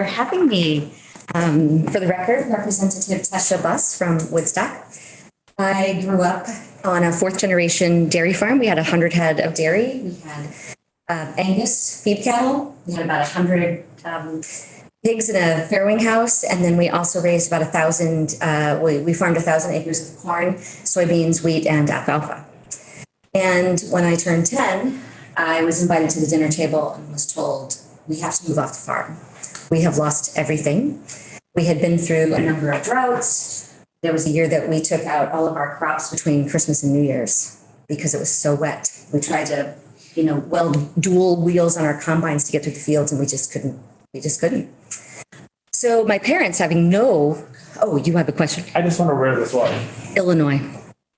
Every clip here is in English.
having me. For the record, Representative Tesha Buss from Woodstock. I grew up on a fourth generation dairy farm. We had 100 head of dairy. We had Angus feed cattle. We had about 100 pigs in a farrowing house. And then we also raised about 1,000, we farmed 1,000 acres of corn, soybeans, wheat, and alfalfa. And when I turned 10, I was invited to the dinner table and was told, we have to move off the farm. We have lost everything. We had been through a number of droughts. There was a year that we took out all of our crops between Christmas and New Year's because it was so wet. We tried to, weld dual wheels on our combines to get through the fields, and we just couldn't. So my parents, having you have a question? I just wonder where this was. Illinois,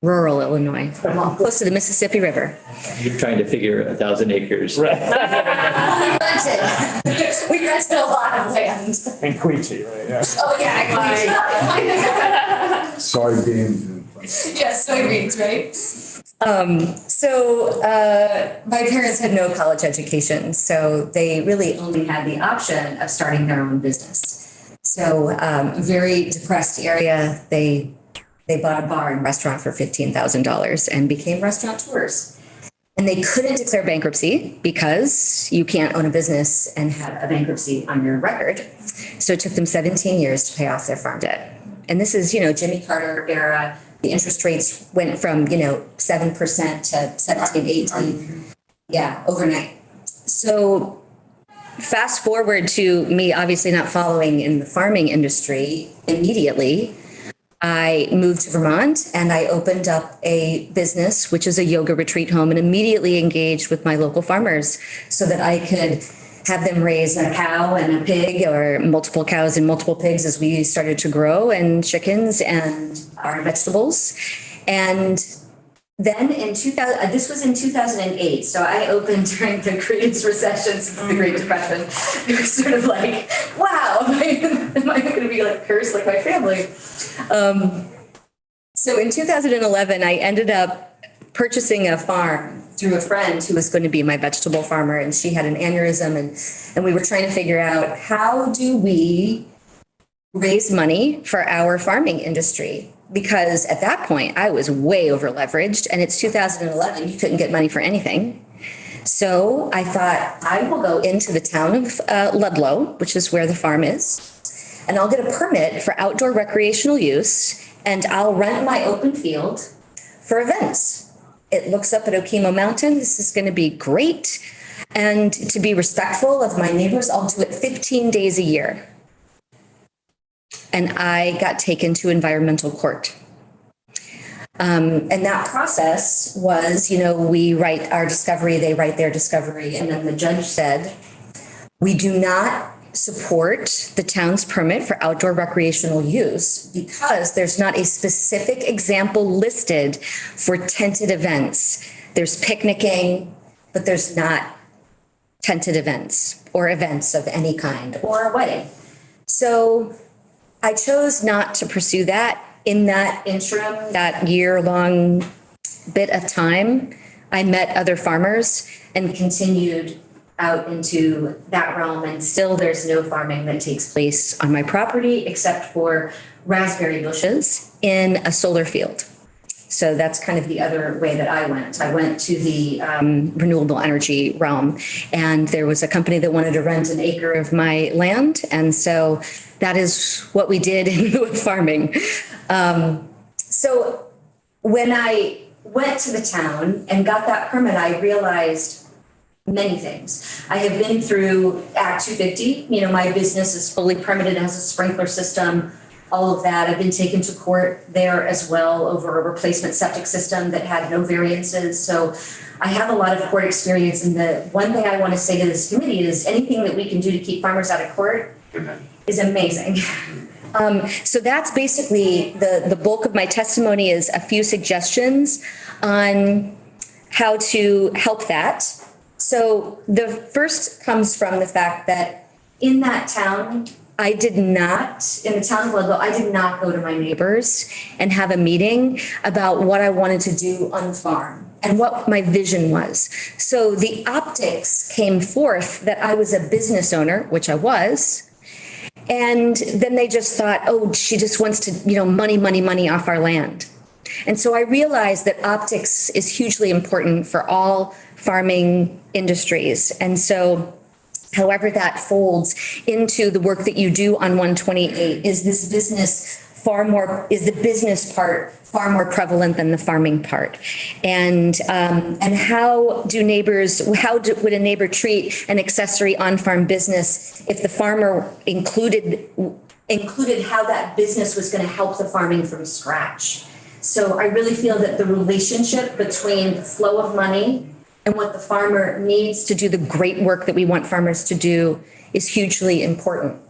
rural Illinois, close to the Mississippi River. You're trying to figure 1,000 acres. Right. We rented a lot of land. And Queechee, right? Yeah. Oh, yeah. Soybeans. Yes, soybeans, right? My parents had no college education, so they really only had the option of starting their own business. So, very depressed area. They bought a bar and restaurant for $15,000 and became restaurateurs. And they couldn't declare bankruptcy because you can't own a business and have a bankruptcy on your record. So it took them 17 years to pay off their farm debt. And this is, Jimmy Carter era. The interest rates went from, 7% to 17, 18. Yeah, overnight. So fast forward to me obviously not following in the farming industry immediately. I moved to Vermont and I opened up a business, which is a yoga retreat home, and immediately engaged with my local farmers so that I could have them raise a cow and a pig, or multiple cows and multiple pigs as we started to grow, and chickens and our vegetables. And then this was in 2008. So I opened during the greatest recession since the Great Depression. It was sort of like, wow, am I going to be like cursed like my family? So in 2011, I ended up purchasing a farm through a friend who was going to be my vegetable farmer, and she had an aneurysm, and we were trying to figure out, how do we raise money for our farming industry? Because at that point I was way over leveraged, and it's 2011, you couldn't get money for anything. So I thought, I will go into the town of Ludlow, which is where the farm is, and I'll get a permit for outdoor recreational use, and I'll rent my open field for events. It looks up at Okemo Mountain. This is going to be great. And to be respectful of my neighbors, I'll do it 15 days a year. And I got taken to environmental court. And that process was, we write our discovery, they write their discovery. And then the judge said, we do not support the town's permit for outdoor recreational use because there's not a specific example listed for tented events. There's picnicking, but there's not tented events or events of any kind, or a wedding. So I chose not to pursue that. In that interim, that year-long bit of time, I met other farmers and continued out into that realm, and still there's no farming that takes place on my property except for raspberry bushes in a solar field. So that's kind of the other way that I went. I went to the renewable energy realm, and there was a company that wanted to rent an acre of my land, and so that is what we did in lieu of farming. So when I went to the town and got that permit, I realized many things. I have been through Act 250. My business is fully permitted, has a sprinkler system, all of that. I've been taken to court there as well over a replacement septic system that had no variances. So I have a lot of court experience. And the one thing I want to say to this committee is anything that we can do to keep farmers out of court is amazing. So that's basically the bulk of my testimony, is a few suggestions on how to help that. So the first comes from the fact that in that town, in the town of Ludlow, I did not go to my neighbors and have a meeting about what I wanted to do on the farm and what my vision was. So the optics came forth that I was a business owner, which I was, And then they just thought, oh, she just wants to, money, money, money off our land. And so I realized that optics is hugely important for all farming industries. And so however that folds into the work that you do on 128, is the business part far more prevalent than the farming part? And how would a neighbor treat an accessory on-farm business if the farmer included how that business was going to help the farming from scratch? So I really feel that the relationship between the flow of money and what the farmer needs to do the great work that we want farmers to do is hugely important.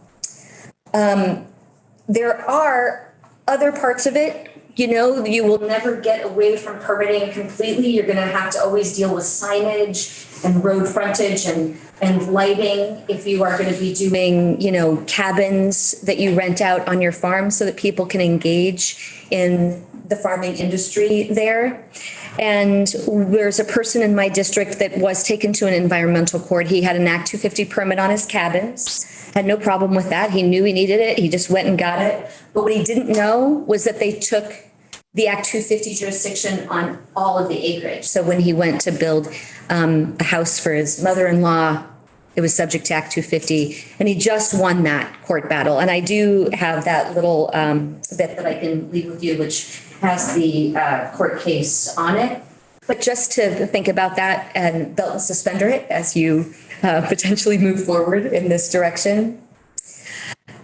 There are other parts of it. You will never get away from permitting completely. You're going to have to always deal with signage and road frontage and lighting if you are going to be doing, cabins that you rent out on your farm so that people can engage in the farming industry there. And there's a person in my district that was taken to an environmental court. He had an Act 250 permit on his cabins, had no problem with that. He knew he needed it. He just went and got it. But what he didn't know was that they took the Act 250 jurisdiction on all of the acreage. So when he went to build a house for his mother-in-law, it was subject to Act 250, and he just won that court battle. And I do have that little bit that I can leave with you, which has the court case on it. But just to think about that and belt and suspender it as you potentially move forward in this direction.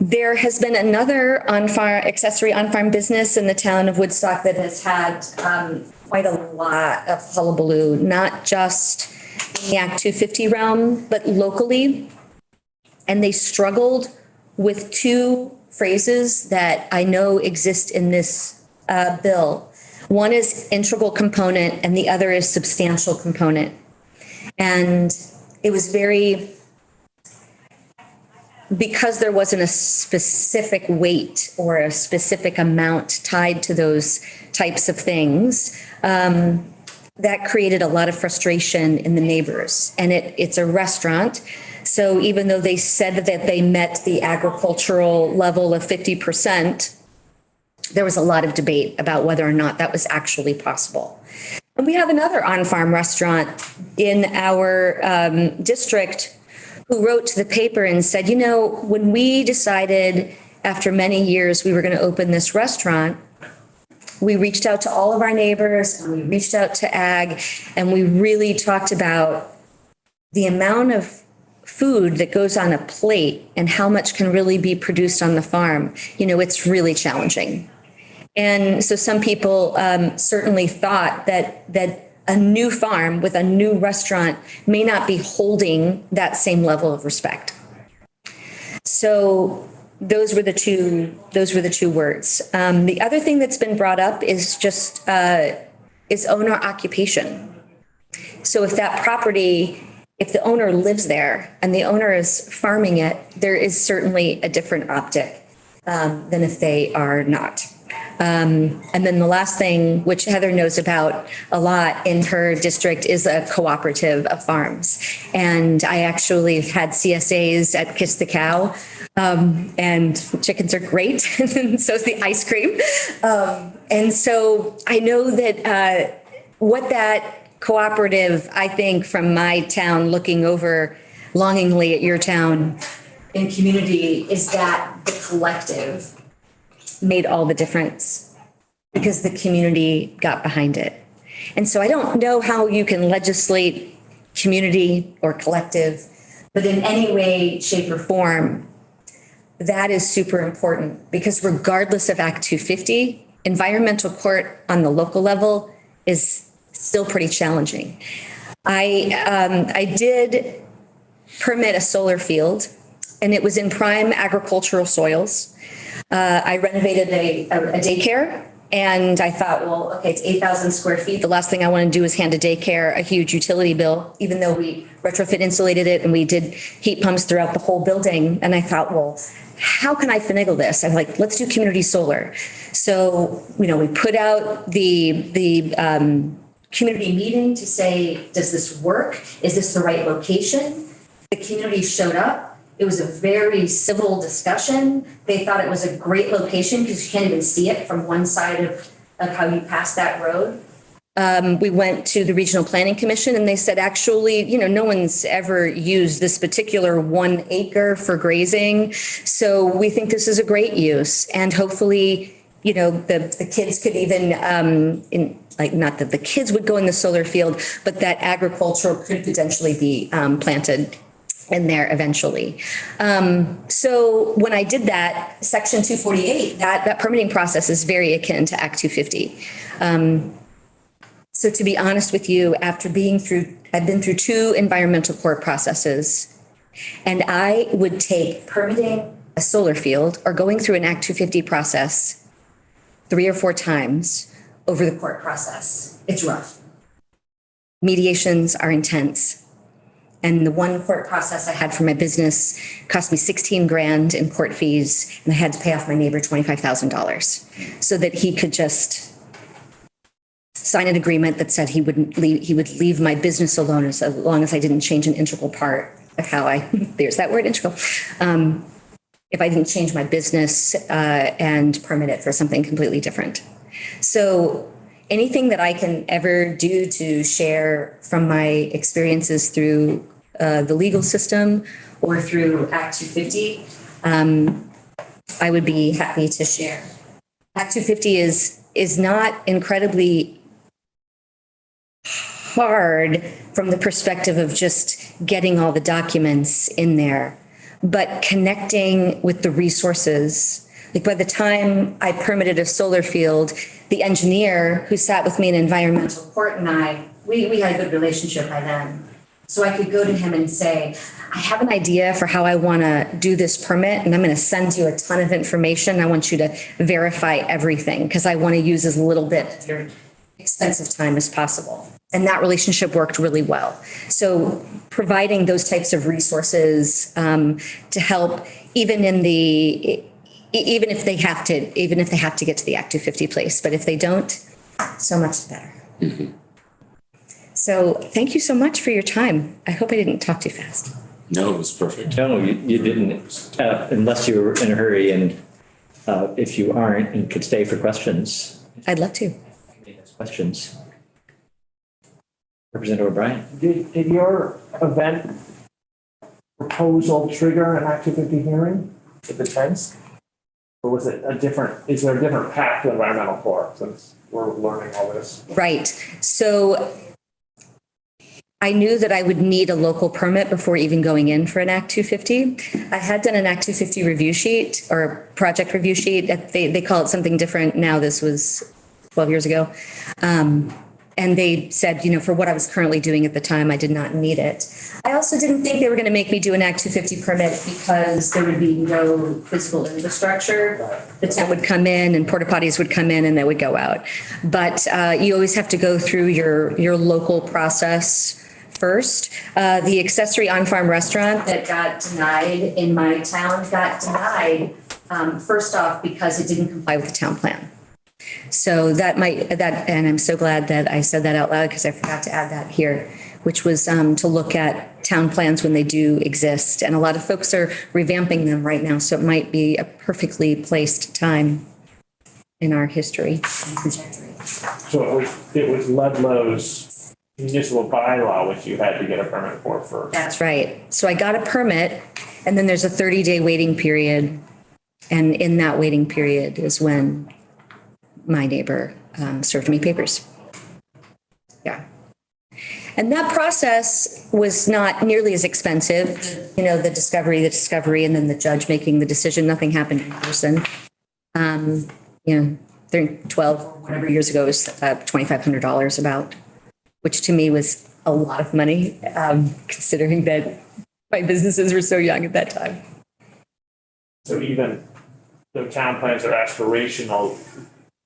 There has been another accessory on-farm business in the town of Woodstock that has had quite a lot of hullabaloo, not just in the Act 250 realm, but locally. And they struggled with two phrases that I know exist in this bill. One is integral component and the other is substantial component. And it was because there wasn't a specific weight or a specific amount tied to those types of things, that created a lot of frustration in the neighbors. And it's a restaurant. So even though they said that they met the agricultural level of 50%, there was a lot of debate about whether or not that was actually possible. And we have another on-farm restaurant in our district who wrote to the paper and said, when we decided after many years we were going to open this restaurant, we reached out to all of our neighbors and we reached out to ag, and we really talked about the amount of food that goes on a plate and how much can really be produced on the farm. It's really challenging. And so some people certainly thought that a new farm with a new restaurant may not be holding that same level of respect. So those were the two words. The other thing that's been brought up is just is owner occupation. So if that property, if the owner lives there and the owner is farming it, there is certainly a different optic than if they are not. And then the last thing, which Heather knows about a lot in her district, is a cooperative of farms. And I actually had CSAs at Kiss the Cow, and chickens are great, and so is the ice cream. And so I know that what that cooperative, I think, from my town looking over longingly at your town and community, is that the collective made all the difference because the community got behind it. And so I don't know how you can legislate community or collective, but in any way, shape, or form, that is super important, because regardless of Act 250, environmental court on the local level is still pretty challenging. I did permit a solar field, and it was in prime agricultural soils. I renovated a daycare, and I thought, well, okay, it's 8,000 square feet. The last thing I want to do is hand a daycare a huge utility bill, even though we retrofit insulated it and we did heat pumps throughout the whole building. And I thought, well, how can I finagle this? I'm like, let's do community solar. So, we put out the community meeting to say, does this work? Is this the right location? The community showed up It was a very civil discussion. They thought it was a great location because you can't even see it from one side of how you pass that road. We went to the Regional Planning Commission and they said, actually, no one's ever used this particular 1 acre for grazing. So we think this is a great use, and hopefully, the kids could even, not that the kids would go in the solar field, but that agriculture could potentially be planted in there eventually. So when I did that, Section 248, that permitting process is very akin to Act 250. So to be honest with you, I've been through 2 environmental court processes, and I would take permitting a solar field or going through an Act 250 process 3 or 4 times over the court process. It's rough. Mediations are intense. And the one court process I had for my business cost me 16 grand in court fees, and I had to pay off my neighbor $25,000 so that he could just sign an agreement that said he would leave my business alone as long as I didn't change an integral part of how there's that word, integral. If I didn't change my business and permit it for something completely different. So anything that I can ever do to share from my experiences through the legal system or through Act 250, I would be happy to share. Act 250 is not incredibly hard from the perspective of just getting all the documents in there, but connecting with the resources. Like by the time I permitted a solar field, the engineer who sat with me in environmental court and we had a good relationship by then. So I could go to him and say, I have an idea for how I want to do this permit, and I'm going to send you a ton of information. I want you to verify everything because I want to use as little bit of your expensive time as possible. And that relationship worked really well. So providing those types of resources to help even if they have to get to the Act 250 place, but if they don't, so much the better. Mm-hmm. So thank you so much for your time. I hope I didn't talk too fast. No, it was perfect. No, you didn't, unless you were in a hurry, and if you aren't and could stay for questions. I'd love to. Questions. Representative O'Brien. Did your event proposal trigger an Act 250 hearing with the tents? Or was it is there a different path to environmental court since we're learning all this? Right. So I knew that I would need a local permit before even going in for an Act 250. I had done an Act 250 review sheet or project review sheet. They call it something different now. This was 12 years ago. And they said, for what I was currently doing at the time, I did not need it. I also didn't think they were going to make me do an Act 250 permit because there would be no physical infrastructure. The tent would come in and porta potties would come in and they would go out. But you always have to go through your local process first. The accessory on-farm restaurant that got denied in my town got denied first off because it didn't comply with the town plan. So and I'm so glad that I said that out loud because I forgot to add that here, which was to look at town plans when they do exist. And a lot of folks are revamping them right now. So it might be a perfectly placed time in our history and trajectory. So it was Ludlow's municipal bylaw, which you had to get a permit for first. That's right. So I got a permit and then there's a 30-day waiting period. And in that waiting period is when my neighbor served me papers. Yeah. And that process was not nearly as expensive. The discovery, and then the judge making the decision. Nothing happened in person. 12 or whatever years ago, it was $2,500 about, which to me was a lot of money, considering that my businesses were so young at that time. So even though town plans are aspirational,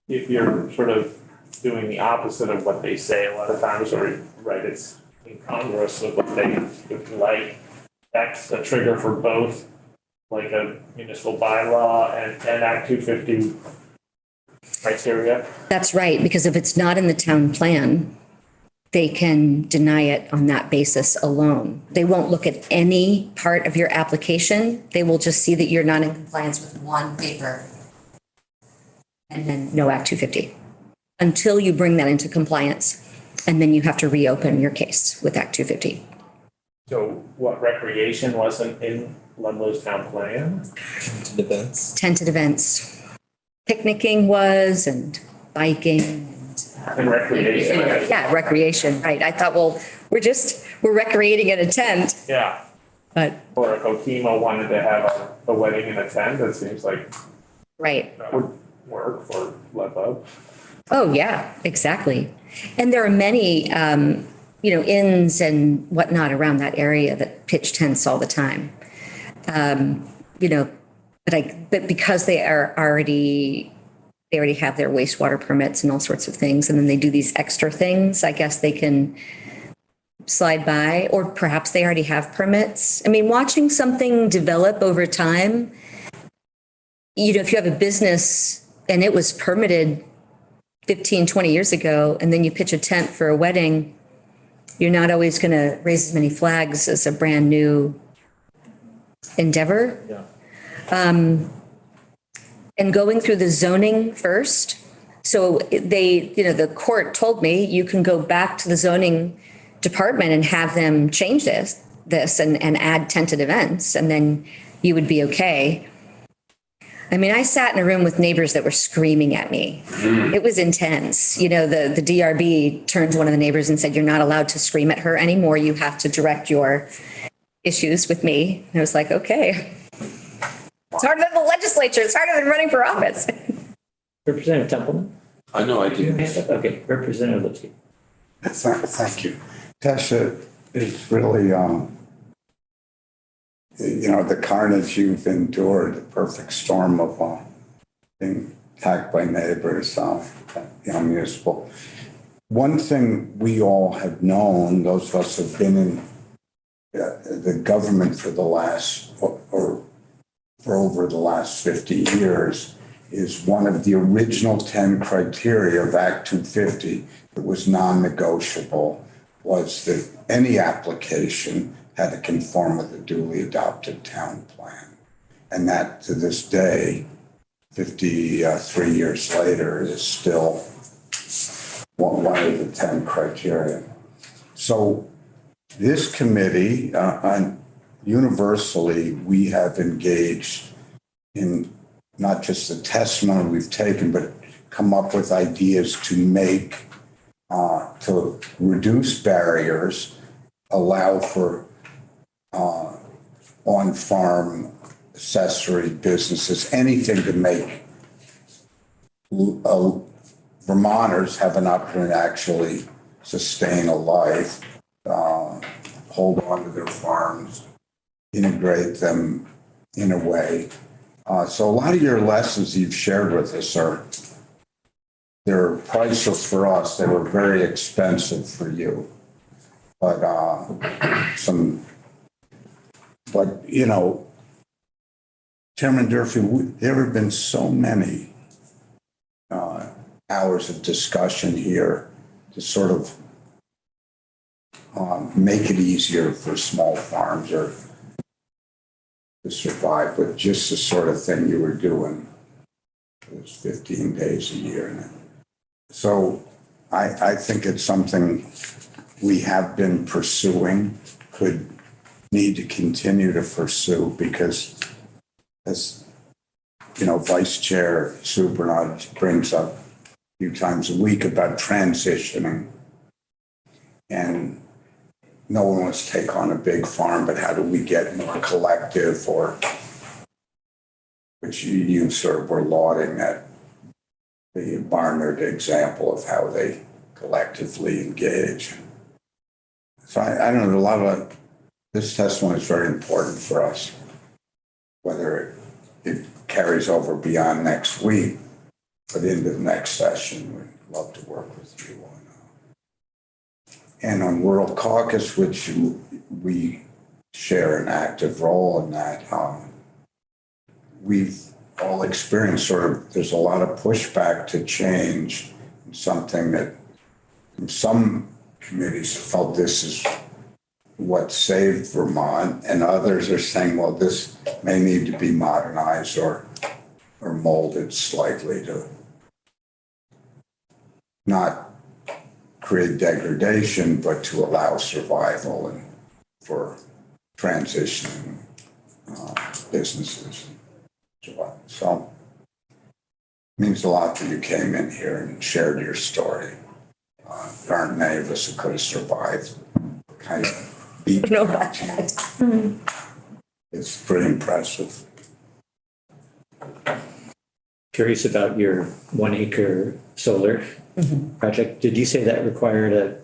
if you're sort of doing the opposite of what they say a lot of times, or right, it's incongruous with what they would like, that's a trigger for both, like a municipal bylaw and Act 250 criteria. That's right, because if it's not in the town plan, they can deny it on that basis alone. They won't look at any part of your application. They will just see that you're not in compliance with one paper. And then no Act 250 until you bring that into compliance. And then you have to reopen your case with Act 250. So what, recreation wasn't in Ludlow's town plan? Events. Tented events, picnicking was, and biking. And recreation? Yeah, recreation, right. I thought, well, we're recreating in a tent, Yeah, but, or if Okemo wanted to have a wedding in a tent, it seems like right. that would work for Ludlow. Oh, yeah, exactly. And there are many, inns and whatnot around that area that pitch tents all the time. But because they already have their wastewater permits and all sorts of things, and then they do these extra things, I guess they can slide by, or perhaps they already have permits. I mean, watching something develop over time, if you have a business and it was permitted 15, 20 years ago, and then you pitch a tent for a wedding, you're not always going to raise as many flags as a brand new endeavor. Yeah. And going through the zoning first. So the court told me you can go back to the zoning department and have them change this and add tented events, and then you would be okay. I mean, I sat in a room with neighbors that were screaming at me. It was intense. The DRB turned to one of the neighbors and said, "You're not allowed to scream at her anymore. You have to direct your issues with me." And I was like, okay. It's harder than the legislature. It's harder than running for office. Representative Templeman? I know I do. Okay, Representative Lipsky. Thank you. Tasha, it's really, the carnage you've endured, the perfect storm of being attacked by neighbors, municipal. One thing we all have known, those of us who've been in the government for the last, or for over the last 50 years, is one of the original 10 criteria of Act 250 that was non-negotiable was that any application had to conform with the duly adopted town plan. And that, to this day, 53 years later, is still one of the 10 criteria. So this committee, universally, we have engaged in not just the testimony we've taken, but come up with ideas to reduce barriers, allow for on-farm accessory businesses, anything to make Vermonters have an opportunity to actually sustain a life, hold on to their farms, integrate them in a way. So a lot of your lessons you've shared with us they're priceless for us. They were very expensive for you. But Chairman Durfee, there have been so many hours of discussion here to sort of make it easier for small farms or to survive, but just the sort of thing you were doing. It was 15 days a year. So I think it's something we have been pursuing, could need to continue to pursue, because as Vice Chair Sue Bernard brings up a few times a week about transitioning, and no one wants to take on a big farm, but how do we get more collective, or which you sort of were lauding that the Barnard example of how they collectively engage. So I don't know, a lot of this testimony is very important for us, whether it carries over beyond next week, but into the next session. We'd love to work with you on. And on World Caucus, which we share an active role in that, we've all experienced there's a lot of pushback to change, something that from some committees felt this is what saved Vermont, and others are saying, well, this may need to be modernized or molded slightly to not create degradation, but to allow survival and for transitioning businesses. So it means a lot that you came in here and shared your story. There aren't many of us who could have survived kind of beat. No, about that. It's pretty impressive. Curious about your 1 acre solar project. Did you say that required a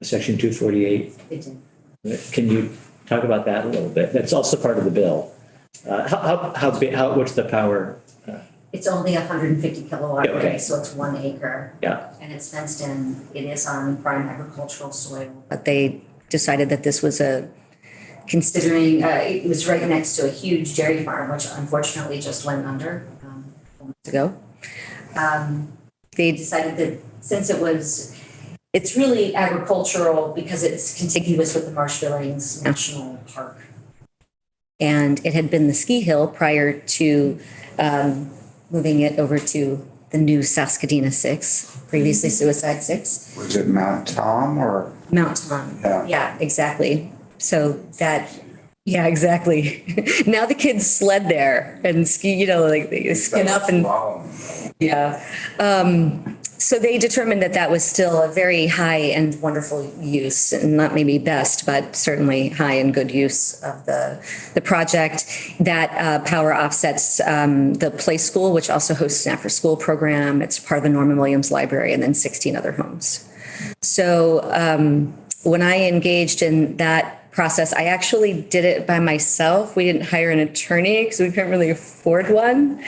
section 248? It did. Can you talk about that a little bit? That's also part of the bill. How big, what's the power? It's only 150 kilowatt Yeah, okay. array, so it's 1 acre. Yeah. And it's fenced in. It is on prime agricultural soil. But they decided that this was considering, it was right next to a huge dairy farm, which unfortunately just went under a month ago. They decided that since it's really agricultural because it's contiguous with the Marsh Billings National Park. And it had been the ski hill prior to moving it over to the new Saskadina 6, previously Suicide 6. Was it Mount Tom or? Mount Tom. Yeah. Yeah, exactly. So yeah, exactly. Now the kids sled there and ski, like they skin up and yeah. So they determined that was still a very high and wonderful use, and not maybe best, but certainly high and good use of the project. That power offsets the Play School, which also hosts an after-school program. It's part of the Norman Williams Library, and then 16 other homes. So when I engaged in that process, I actually did it by myself. We didn't hire an attorney because we couldn't really afford one.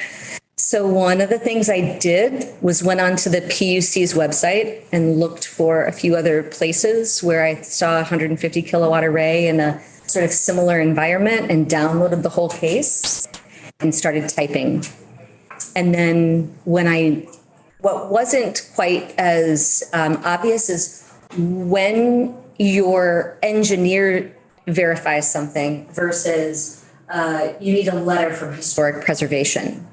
So one of the things I did was went onto the PUC's website and looked for a few other places where I saw a 150 kilowatt array in a sort of similar environment and downloaded the whole case and started typing. And then what wasn't quite as obvious is when your engineer verifies something versus you need a letter from historic preservation.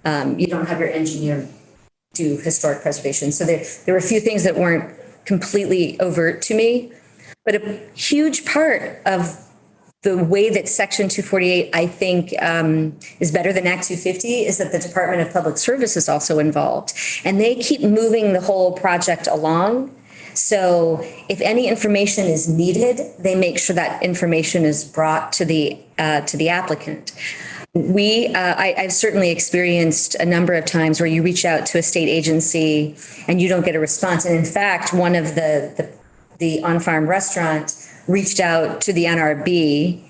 You don't have your engineer do historic preservation. So there were a few things that weren't completely overt to me, but a huge part of the way that Section 248, I think, is better than Act 250 is that the Department of Public Service is also involved. And they keep moving the whole project along. So if any information is needed, they make sure that information is brought to the applicant. I've certainly experienced a number of times where you reach out to a state agency and you don't get a response. And in fact, one of the on-farm restaurant reached out to the NRB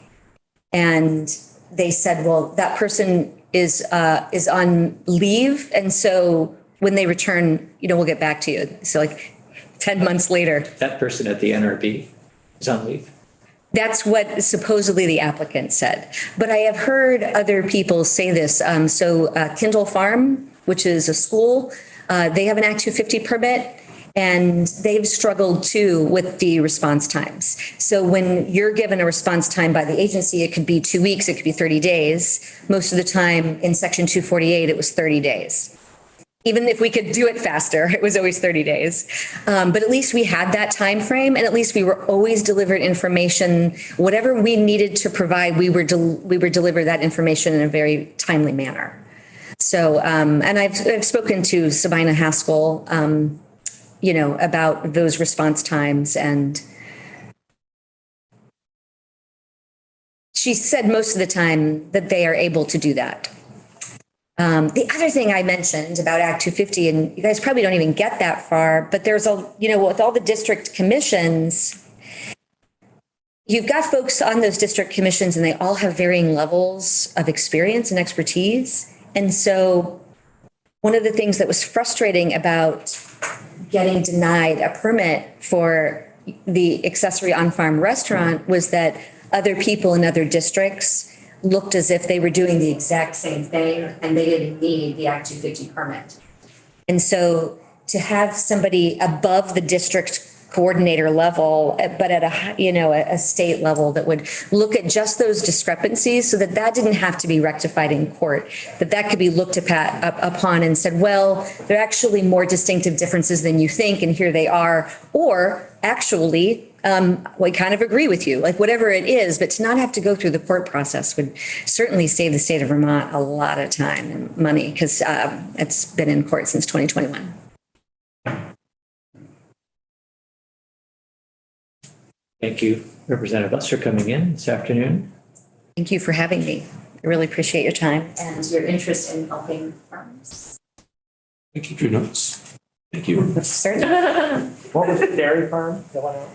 and they said, well, that person is on leave. And so when they return, we'll get back to you. So like 10 months later. That person at the NRB is on leave? That's what supposedly the applicant said. But I have heard other people say this. So Kindle Farm, which is a school, they have an Act 250 permit, and they've struggled too with the response times. So when you're given a response time by the agency, it could be 2 weeks, it could be 30 days. Most of the time in Section 248, it was 30 days. Even if we could do it faster, it was always 30 days. But at least we had that time frame, and at least we were always delivered information. Whatever we needed to provide, we were delivered that information in a very timely manner. So, and I've spoken to Sabina Haskell, about those response times, and she said most of the time that they are able to do that. The other thing I mentioned about Act 250, and you guys probably don't even get that far, but there's with all the district commissions, you've got folks on those district commissions and they all have varying levels of experience and expertise. And so one of the things that was frustrating about getting denied a permit for the accessory on-farm restaurant was that other people in other districts looked as if they were doing the exact same thing and they didn't need the Act 250 permit. And so to have somebody above the district coordinator level, but at a state level that would look at just those discrepancies so that that didn't have to be rectified in court, that could be looked upon and said, well, there are actually more distinctive differences than you think, and here they are. Or actually, we kind of agree with you, like whatever it is, but to not have to go through the court process would certainly save the state of Vermont a lot of time and money, because it's been in court since 2021. Thank you, Representative Buss, for coming in this afternoon. Thank you for having me. I really appreciate your time and your interest in helping farmers. I keep your notes. Thank you. Certainly. What was the dairy farm that went out?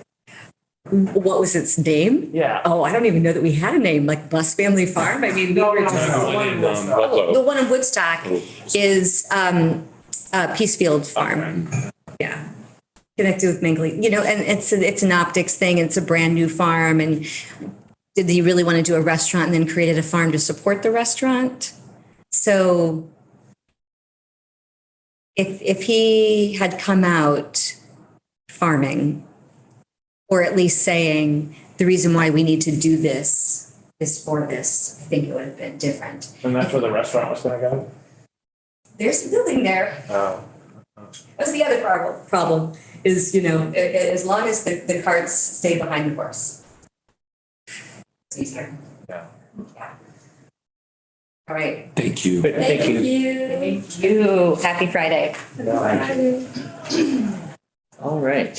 What was its name? Yeah. Oh, I don't even know that we had a name, like Bus Family Farm. I mean, we were just. Oh, the one in Woodstock is Peacefield Farm. Yeah. Connected with Mingley, and it's an optics thing. It's a brand new farm. And did he really want to do a restaurant and then created a farm to support the restaurant? So if he had come out farming, or at least saying the reason why we need to do this is for this, I think it would have been different. And that's where the restaurant was gonna go? There's a building there. Oh. That's the other problem is, as long as the carts stay behind the horse. It's easier. Yeah. Yeah. All right. Thank you. Thank you. Thank you. Happy Friday. All right.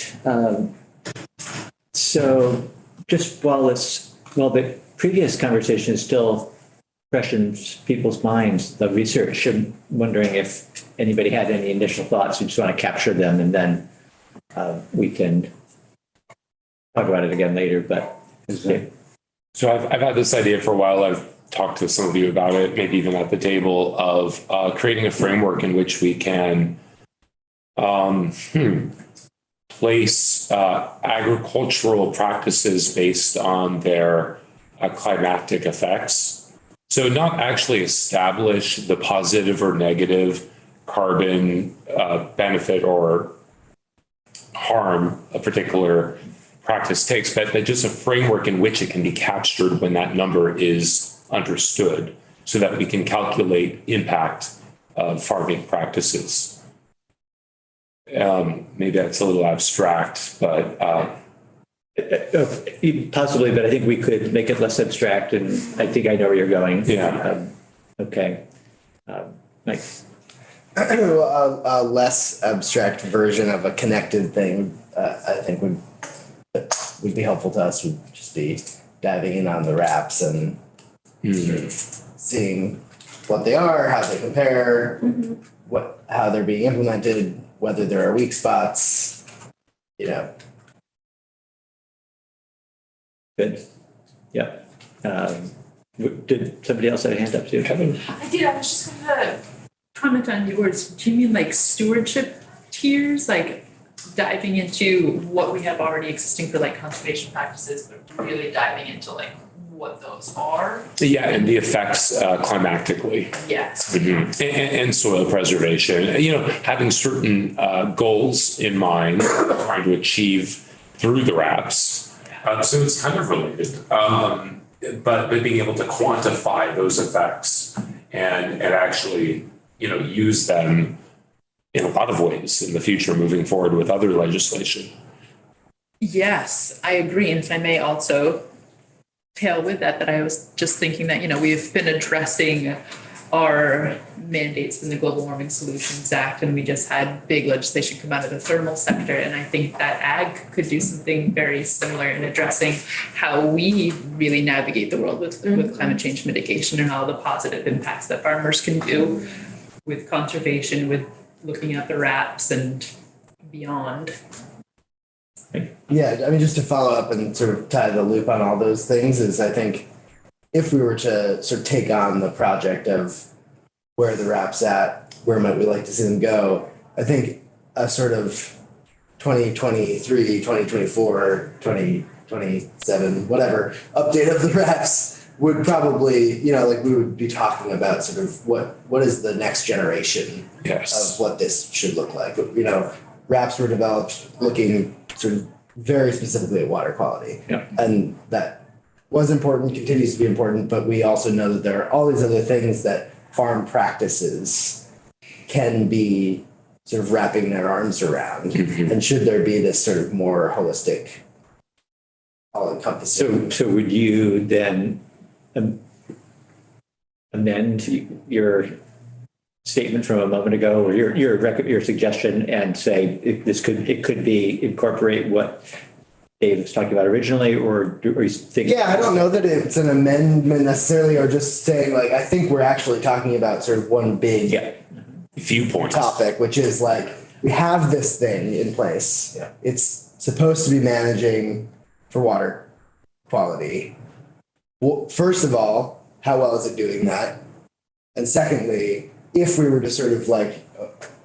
So just while the previous conversation is still fresh in people's minds, the research, I'm wondering if anybody had any initial thoughts. We just want to capture them, and then we can talk about it again later. But So I've had this idea for a while. I've talked to some of you about it, maybe even at the table, of creating a framework in which we can place agricultural practices based on their climatic effects. So not actually establish the positive or negative carbon benefit or harm a particular practice takes, but just a framework in which it can be captured when that number is understood, so that we can calculate impact of farming practices. Maybe that's a little abstract, but possibly, but I think we could make it less abstract, and I think I know where you're going. Yeah. Okay. Mike. A less abstract version of a connected thing, I think would be helpful to us, would just be diving in on the wraps and sort of seeing what they are, how they compare, how they're being implemented, whether there are weak spots, Good. Yeah. Did somebody else have a hand up too? Kevin? I did. I was just going to comment on yours. Do you mean like stewardship tiers, like diving into what we have already existing for like conservation practices, but really diving into like what those are? yeah, and the effects climatically. Yes. And soil preservation, having certain goals in mind, trying to achieve through the RAPs. So it's kind of related, but being able to quantify those effects and actually, use them in a lot of ways in the future moving forward with other legislation. Yes, I agree. And if I may also tail with that I was just thinking that, we've been addressing our mandates in the Global Warming Solutions Act, and we just had big legislation come out of the thermal sector. And I think that ag could do something very similar in addressing how we really navigate the world with climate change mitigation and all the positive impacts that farmers can do with conservation, with looking at the RAPs and beyond. Yeah, I mean, just to follow up and sort of tie the loop on all those things is, I think if we were to sort of take on the project of where the RAP's at, where might we like to see them go, I think a sort of 2023, 2024, 2027, whatever, update of the RAPs would probably, we would be talking about sort of what is the next generation Yes. of what this should look like. RAPs were developed looking sort of very specifically at water quality. Yeah. And that was important, continues to be important, but we also know that there are all these other things that farm practices can be sort of wrapping their arms around. And should there be this sort of more holistic, all-encompassing. So would you then amend your statement from a moment ago, or your suggestion, and say it could be incorporate what Dave was talking about originally, or you think? Yeah, I don't know that it's an amendment necessarily, or just saying like, I think we're actually talking about sort of one big Viewpoints. topic, which is like, we have this thing in place. Yeah. It's supposed to be managing for water quality. Well, first of all, how well is it doing that? And secondly, if we were to sort of like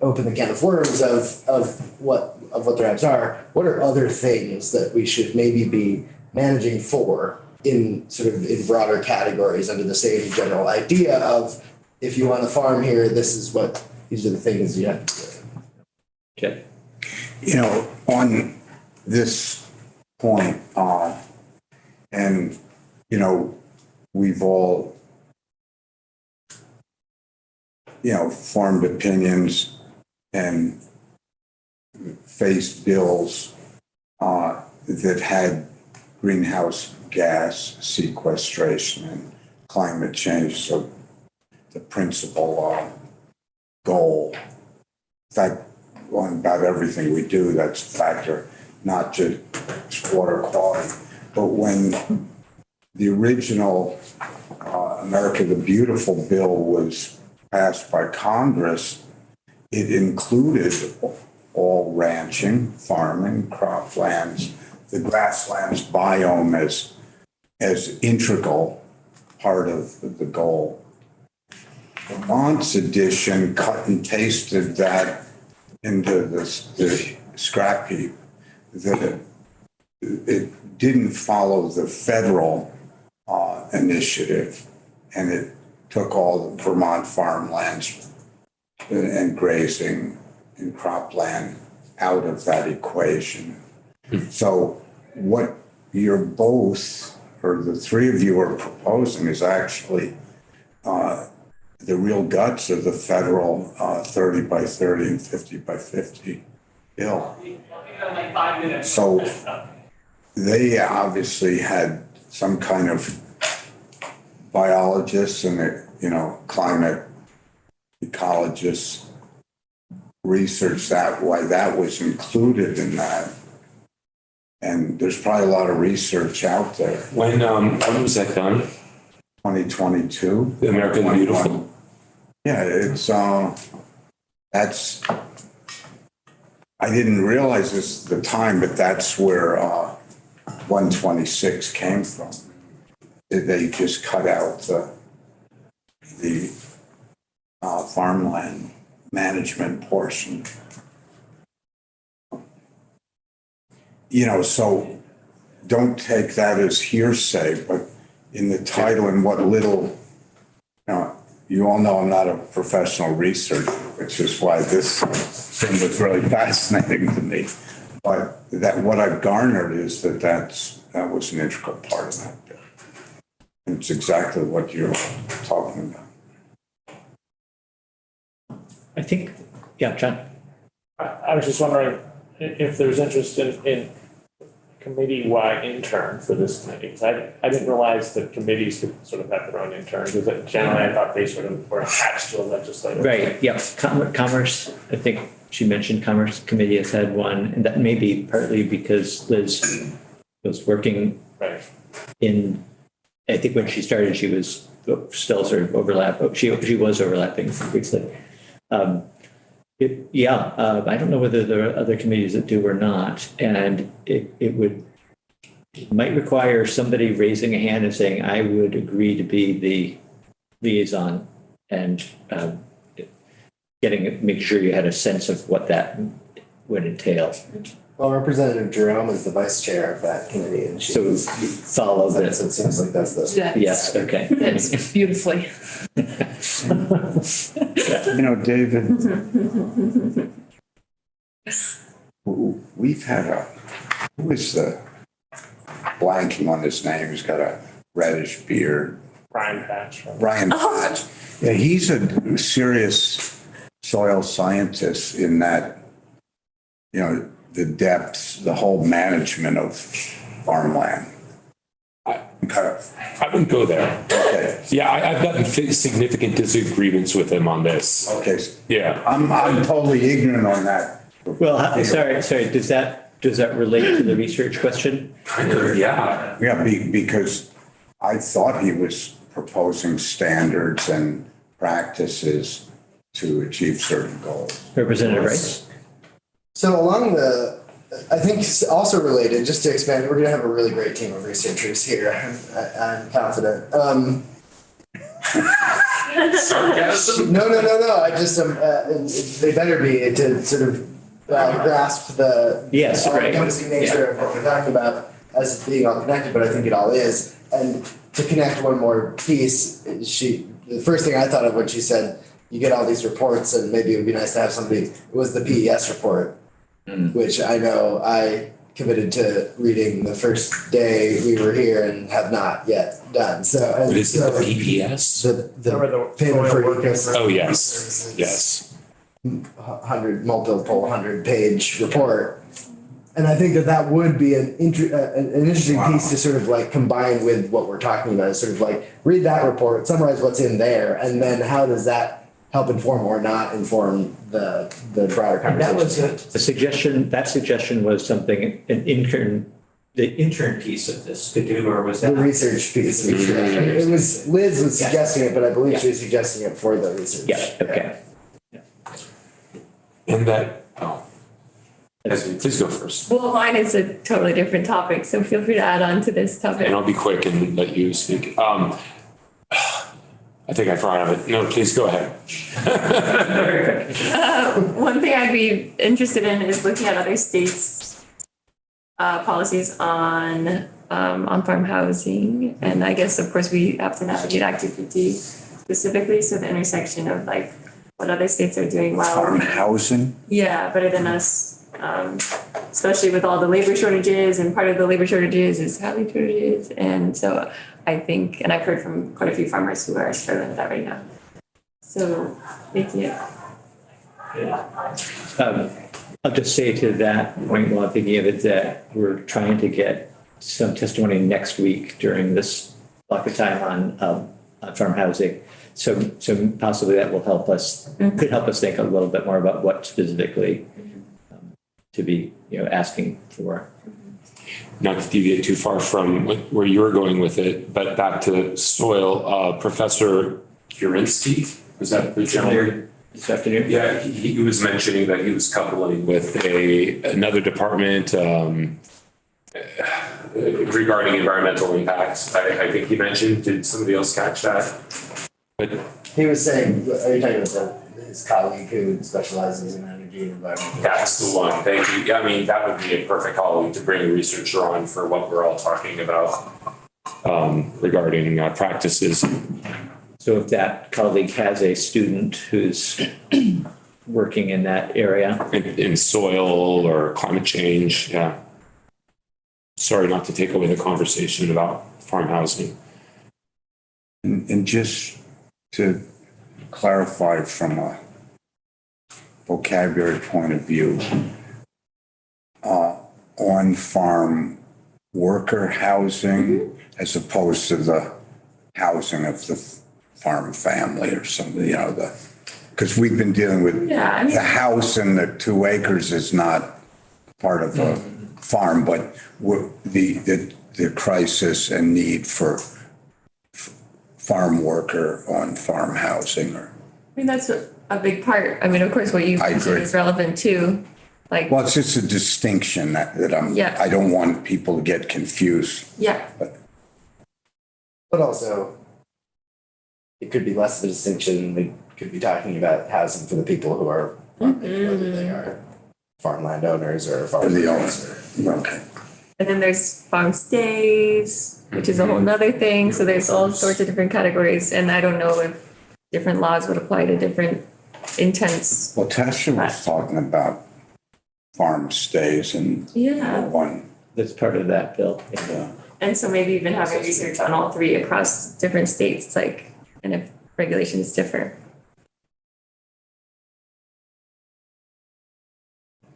open the can of worms of what their apps are, what are other things that we should maybe be managing for in sort of in broader categories under the same general idea of, if you want to farm here, these are the things you have to do. Okay. You know, on this point, and, you know, we've all, you know, formed opinions and faced bills that had greenhouse gas sequestration and climate change. So the principal goal, in fact, on about everything we do, that's a factor, not just water quality. But when the original America the Beautiful bill was passed by Congress, it included all ranching, farming, croplands, the grasslands biome as integral part of the goal. Vermont's edition cut and pasted that into the scrap heap. That it didn't follow the federal initiative, and it took all the Vermont farmlands and grazing and cropland out of that equation. So what you're both, or the three of you are proposing, is actually the real guts of the federal 30 by 30 and 50 by 50 bill. So they obviously had some kind of biologists and, you know, climate ecologists research that, why that was included in that. And there's probably a lot of research out there. When was that done? 2022. The America the Beautiful? Yeah, it's, that's, I didn't realize this at the time, but that's where 126 came from. They just cut out the farmland management portion. You know, so don't take that as hearsay, but in the title and what little, you know, you all know I'm not a professional researcher, which is why this thing was really fascinating to me. But that what I've garnered is that was an integral part of that bill. It's exactly what you're talking about. I think, yeah, John. I was just wondering if there's interest in committee-wide intern for this committee, because I didn't realize that committees could sort of have their own interns, because generally I thought they sort of were attached to a legislative. Right, yeah, Commerce, I think she mentioned Commerce Committee has had one, and that may be partly because Liz was working Right. in, I think when she started, she was still sort of she was overlapping briefly. I don't know whether there are other committees that do or not, and it might require somebody raising a hand and saying, I would agree to be the liaison, and make sure you had a sense of what that would entail. Well, Representative Jerome is the vice chair of that committee, and So she's, follow so it this. seems like that's the. Yes, okay. That's beautifully. You know, David, we've had who is the, blanking on his name, he's got a reddish beard. Brian Patch. Brian Potts. Yeah, he's a serious soil scientist in that, you know, the depths, the whole management of farmland. Okay. I wouldn't go there. Okay. Yeah, I've gotten significant disagreements with him on this. Okay. Yeah. I'm totally ignorant on that. Well, sorry, does that relate to the research question? Kind of, yeah. Yeah, because I thought he was proposing standards and practices to achieve certain goals. Representative Rice? So along the, I think also related, just to expand, we're gonna have a really great team of researchers here. I'm confident. Sarcasm? No. I just, they better be to sort of grasp the Yes, right. all-encompassing nature of what we're talking about as being all connected, but I think it all is. And to connect one more piece, the first thing I thought of when she said, you get all these reports and maybe it would be nice to have somebody, it was the PES report, which I know I committed to reading the first day we were here and have not yet done. So, and What is it, so the PPS? the payment for ecosystem Oh, yes, services. yes. Multiple 100-page report. And I think that would be an interesting piece to sort of like combine with what we're talking about, is sort of like read that report, summarize what's in there, and then how does that help inform or not inform the broader That conversation? was the suggestion, that suggestion was something the intern piece of this could do, or was The that? research piece. It was, Liz was suggesting it, but I believe she was suggesting it for the research. Yeah, okay. And that, please go first. Well, mine is a totally different topic, so feel free to add on to this topic. And I'll be quick and let you speak. I think I forgot of it. No, please go ahead. One thing I'd be interested in is looking at other states' policies on farm housing. And I guess, of course, we have to navigate Act 250 specifically, so the intersection of like what other states are doing well. Farm housing? Yeah, better than us, especially with all the labor shortages, and part of the labor shortages is housing shortages. And so I think, and I've heard from quite a few farmers who are struggling with that right now. So, thank you. I'll just say to that point, while I'm thinking of it, that we're trying to get some testimony next week during this block of time on farm housing. So possibly that will help us, could help us think a little bit more about what specifically to be, asking for. Not to deviate too far from where you were going with it, but back to soil, Professor Kurinsky, was that the gentleman? This afternoon? Yeah, he was mentioning that he was coupling with another department regarding environmental impacts. I think he mentioned, did somebody else catch that? But He was saying, are you talking about his colleague who specializes in energy and environment? that's the one, thank you. Yeah, I mean, that would be a perfect colleague to bring a researcher on for what we're all talking about regarding practices. So if that colleague has a student who's working in that area. In soil or climate change, yeah. Sorry not to take away the conversation about farm housing. And just to clarify from a vocabulary point of view, on-farm worker housing as opposed to the housing of the farm family or something, because we've been dealing with the house and the 2 acres is not part of a farm, but the crisis and need for farm worker on farm housing or. I mean, that's a big part. I mean, of course, what you I mentioned agree. is relevant too. Like, Well, it's just a distinction that I don't want people to get confused. yeah, But also, it could be less of a distinction. We could be talking about housing for the people who are farming, whether they are farm landowners or farm The owners. Okay. and then there's farm stays, which is a whole nother thing. So there's all sorts of different categories, and I don't know if different laws would apply to different intents. Well, Tasha was talking about farm stays and Yeah. one that's part of that bill. Yeah. And so maybe even having research on all three across different states, like, and if regulations differ.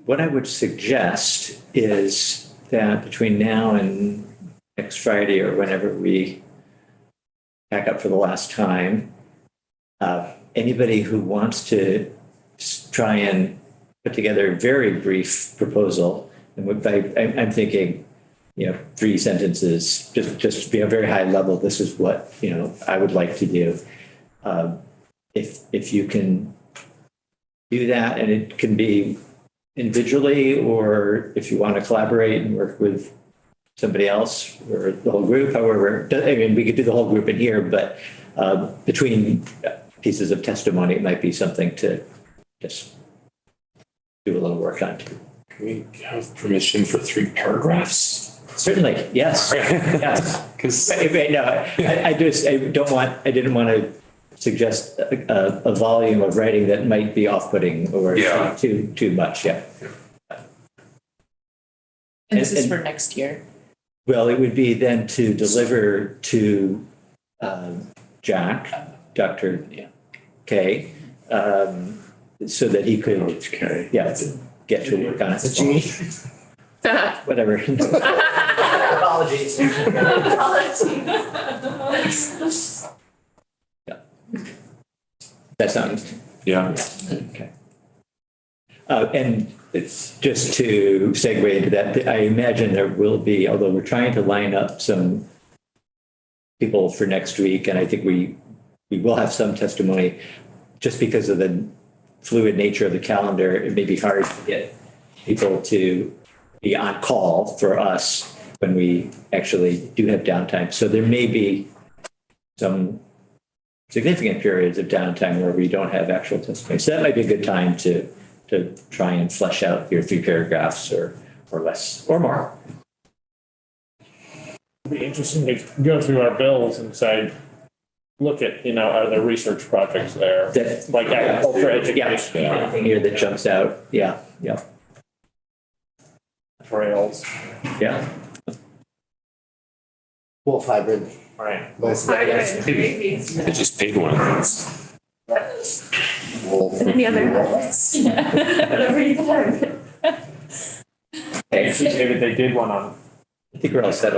What I would suggest is that between now and next Friday or whenever we pack up for the last time, anybody who wants to try and put together a very brief proposal, and I'm thinking, 3 sentences, just to be a very high level, this is what, I would like to do. If you can do that, and it can be individually, or if you want to collaborate and work with somebody else or the whole group, however, we could do the whole group in here, but between pieces of testimony, it might be something to just do a little work on too. Can we have permission for 3 paragraphs? Certainly, yes, yes. Because No, I didn't want to suggest a volume of writing that might be off-putting or Yeah. too much, yeah. And this is And- for next year. Well, it would be then to deliver to Jack, Dr. K, so that he could, Okay. get to work on It's a it. G. Whatever. Apologies. That sounds, yeah, okay. And it's just to segue into that, I imagine there will be, although we're trying to line up some people for next week, and I think we will have some testimony, just because of the fluid nature of the calendar, it may be hard to get people to be on call for us when we actually do have downtime. So there may be some significant periods of downtime where we don't have actual testimony. So that might be a good time to try and flesh out your 3 paragraphs or less or more. It'd be interesting to go through our bills and say, look at, are there research projects there? That- Like agriculture Yeah, education, anything here that jumps out. Yeah. trails, Yeah. Wolf hybrid. right? Nice. I just paid one of those. Wolf. And any other habits? Whatever you have. Maybe they did one on I think we're all set